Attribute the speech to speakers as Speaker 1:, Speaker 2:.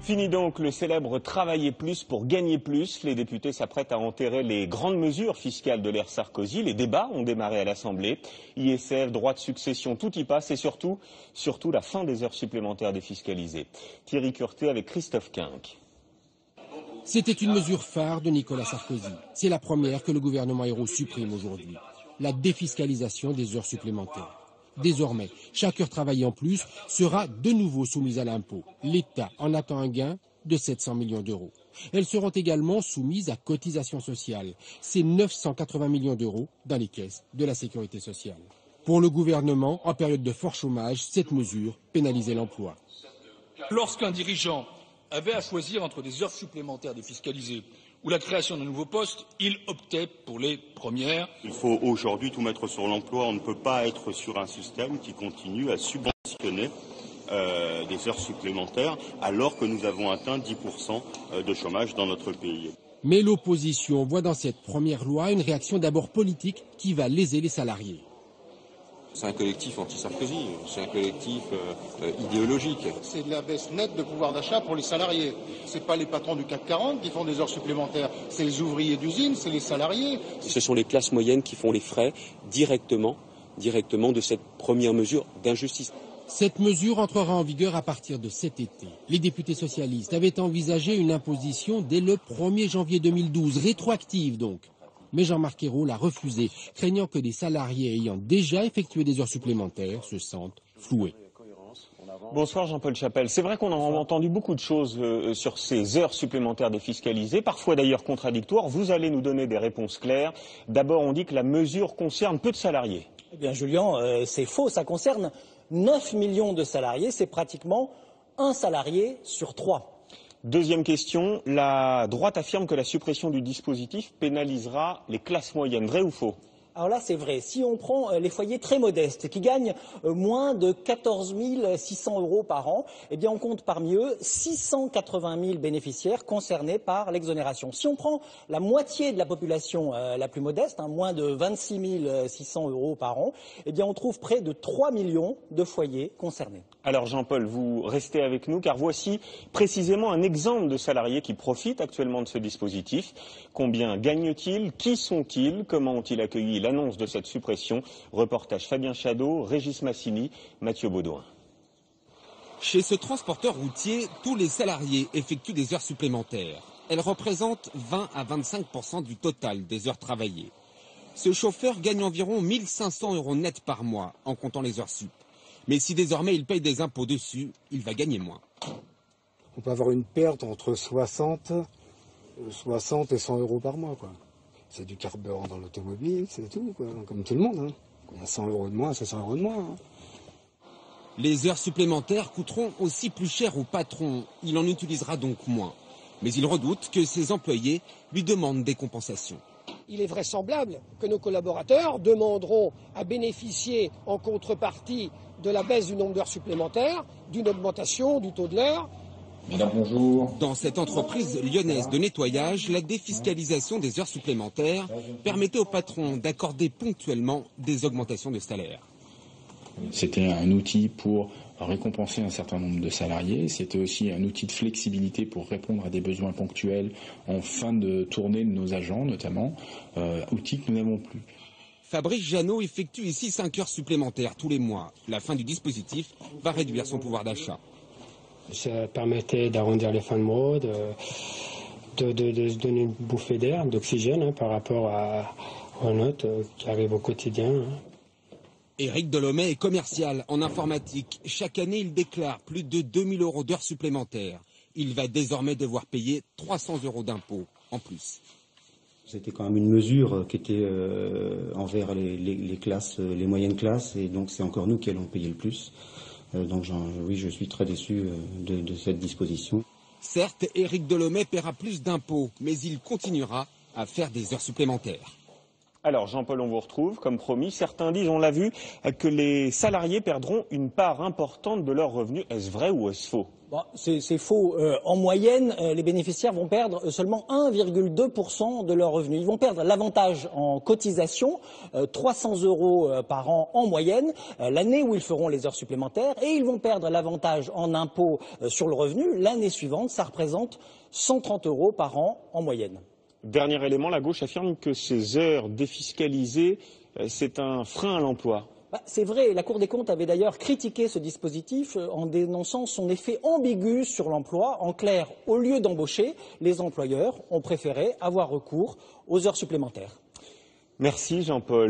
Speaker 1: Fini donc le célèbre travailler plus pour gagner plus. Les députés s'apprêtent à enterrer les grandes mesures fiscales de l'ère Sarkozy. Les débats ont démarré à l'Assemblée. ISF, droit de succession, tout y passe et surtout la fin des heures supplémentaires défiscalisées. Thierry Curté avec Christophe Quinck.
Speaker 2: C'était une mesure phare de Nicolas Sarkozy. C'est la première que le gouvernement Ayrault supprime aujourd'hui. La défiscalisation des heures supplémentaires. Désormais, chaque heure travaillée en plus sera de nouveau soumise à l'impôt. L'État en attend un gain de 700 millions d'euros. Elles seront également soumises à cotisations sociales. C'est 980 millions d'euros dans les caisses de la sécurité sociale. Pour le gouvernement, en période de fort chômage, cette mesure pénalisait l'emploi.
Speaker 3: Lorsqu'un dirigeant avait à choisir entre des heures supplémentaires défiscalisées ou la création d'un nouveau poste, il optait pour les premières.
Speaker 4: Il faut aujourd'hui tout mettre sur l'emploi. On ne peut pas être sur un système qui continue à subventionner des heures supplémentaires alors que nous avons atteint 10% de chômage dans notre pays.
Speaker 2: Mais l'opposition voit dans cette première loi une réaction d'abord politique qui va léser les salariés.
Speaker 5: C'est un collectif anti-Sarkozy, c'est un collectif idéologique.
Speaker 6: C'est de la baisse nette de pouvoir d'achat pour les salariés. Ce n'est pas les patrons du CAC 40 qui font des heures supplémentaires, c'est les ouvriers d'usine, c'est les salariés.
Speaker 5: Ce sont les classes moyennes qui font les frais directement de cette première mesure d'injustice.
Speaker 2: Cette mesure entrera en vigueur à partir de cet été. Les députés socialistes avaient envisagé une imposition dès le 1er janvier 2012, rétroactive donc. Mais Jean-Marc Ayrault l'a refusé, craignant que des salariés ayant déjà effectué des heures supplémentaires se sentent floués.
Speaker 1: Bonsoir Jean-Paul Chapelle. C'est vrai qu'on a entendu beaucoup de choses sur ces heures supplémentaires défiscalisées, parfois d'ailleurs contradictoires. Vous allez nous donner des réponses claires. D'abord, on dit que la mesure concerne peu de salariés.
Speaker 7: Eh bien Julien, c'est faux. Ça concerne 9 millions de salariés. C'est pratiquement un salarié sur 3.
Speaker 1: Deuxième question, la droite affirme que la suppression du dispositif pénalisera les classes moyennes. Vrai ou faux ?
Speaker 7: Alors là, c'est vrai. Si on prend les foyers très modestes qui gagnent moins de 14 600 euros par an, eh bien on compte parmi eux 680 000 bénéficiaires concernés par l'exonération. Si on prend la moitié de la population la plus modeste, moins de 26 600 euros par an, eh bien on trouve près de 3 millions de foyers concernés.
Speaker 1: Alors Jean-Paul, vous restez avec nous car voici précisément un exemple de salariés qui profitent actuellement de ce dispositif. Combien gagnent-ils ? Qui sont-ils ? Comment ont-ils accueilli l'annonce de cette suppression? Reportage Fabien Chadeau, Régis Massini, Mathieu Baudouin.
Speaker 2: Chez ce transporteur routier, tous les salariés effectuent des heures supplémentaires. Elles représentent 20 à 25% du total des heures travaillées. Ce chauffeur gagne environ 1 500 euros net par mois en comptant les heures sup. Mais si désormais il paye des impôts dessus, il va gagner moins.
Speaker 8: On peut avoir une perte entre 60 et 100 euros par mois, quoi. C'est du carburant dans l'automobile, c'est tout, quoi. Comme tout le monde. On a 100 euros de moins, c'est 100 euros de moins.
Speaker 2: Les heures supplémentaires coûteront aussi plus cher au patron. Il en utilisera donc moins. Mais il redoute que ses employés lui demandent des compensations.
Speaker 9: Il est vraisemblable que nos collaborateurs demanderont à bénéficier en contrepartie de la baisse du nombre d'heures supplémentaires, d'une augmentation du taux de l'heure.
Speaker 10: Mesdames, bonjour.
Speaker 2: Dans cette entreprise lyonnaise de nettoyage, la défiscalisation des heures supplémentaires permettait aux patrons d'accorder ponctuellement des augmentations de salaire.
Speaker 10: C'était un outil pour récompenser un certain nombre de salariés. C'était aussi un outil de flexibilité pour répondre à des besoins ponctuels en fin de tournée de nos agents, notamment, outil que nous n'avons plus.
Speaker 2: Fabrice Jeannot effectue ici 5 heures supplémentaires tous les mois. La fin du dispositif va réduire son pouvoir d'achat.
Speaker 11: Ça permettait d'arrondir les fins de mois, de se donner une bouffée d'air, d'oxygène par rapport aux notes qui arrivent au quotidien.
Speaker 2: Éric Delhomet est commercial en informatique. Chaque année, il déclare plus de 2 000 euros d'heures supplémentaires. Il va désormais devoir payer 300 euros d'impôts en plus.
Speaker 12: C'était quand même une mesure qui était envers les classes, les moyennes classes, et donc c'est encore nous qui allons payer le plus. Donc oui, je suis très déçu de cette disposition.
Speaker 2: Certes, Éric Delhomet paiera plus d'impôts, mais il continuera à faire des heures supplémentaires.
Speaker 1: Alors Jean-Paul, on vous retrouve, comme promis. Certains disent, on l'a vu, que les salariés perdront une part importante de leurs revenus. Est-ce vrai ou est-ce faux?
Speaker 7: Bon, c'est faux. En moyenne, les bénéficiaires vont perdre seulement 1,2% de leurs revenus. Ils vont perdre l'avantage en cotisation, 300 € par an en moyenne, l'année où ils feront les heures supplémentaires, et ils vont perdre l'avantage en impôt sur le revenu l'année suivante. Ça représente 130 € par an en moyenne.
Speaker 1: Dernier élément, la gauche affirme que ces heures défiscalisées, c'est un frein à l'emploi.
Speaker 7: C'est vrai, la Cour des comptes avait d'ailleurs critiqué ce dispositif en dénonçant son effet ambigu sur l'emploi. En clair, au lieu d'embaucher, les employeurs ont préféré avoir recours aux heures supplémentaires.
Speaker 1: Merci Jean-Paul.